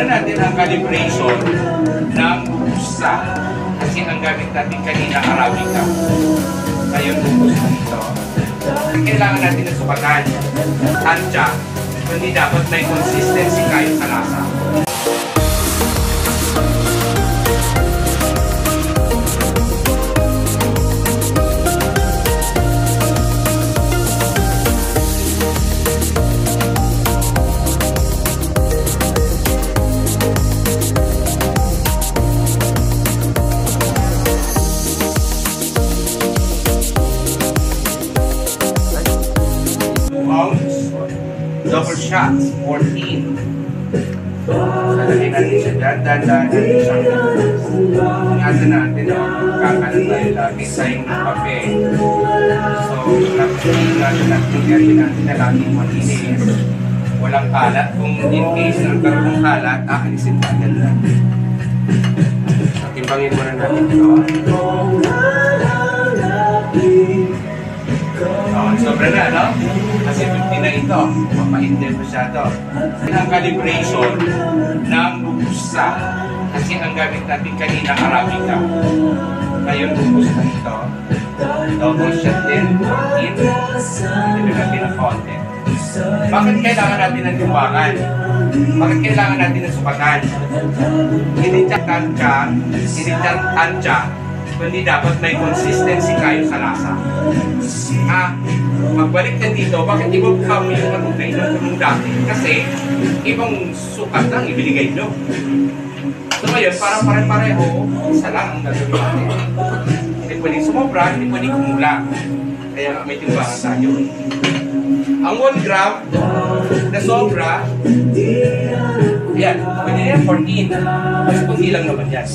natin ang calibration ng busa. Kasi ang gamit natin kanina, Arabica. Ngayon, busa dito. Kailangan natin ng supatan. Tansya, kundi dapat may consistency kayo sa lasa. Double shots, 14. Lalagay natin siya dyan, dandanan siyang ingatan natin, kakanan tayo lagi sa yung kape. So, ingatan natin, ingatan natin na laging malinis. Walang kalat. Kung in case ng karong kalat, aalisin pa agad lang. So, timbangin muna natin ito. Sobra na, no? Kasi 50 na ito. Mapait din masyado. Ang calibration ng busa. Kasi ang gamit natin kanina, Arabica. Ngayon, busa ito. Double shot din. Hindi natin ang konti. Bakit kailangan natin ng timbangan? Bakit kailangan natin ng supatan? Hindi dyan tansya, kundi dapat may consistency kayo sa lasa. Magbalik na dito, bakit ibang kami yung matugay nung dati? Kasi ibang sukat lang ibinigay nyo. So ngayon, parang pare-pareho, isa lang ang gagawin natin. Hindi pwedeng sumobra, hindi pwedeng kumula. Kaya may timbangan tayo. Ang 1 gram na sobra, yan, pwede yan 14. Mas kunti lang naman yan.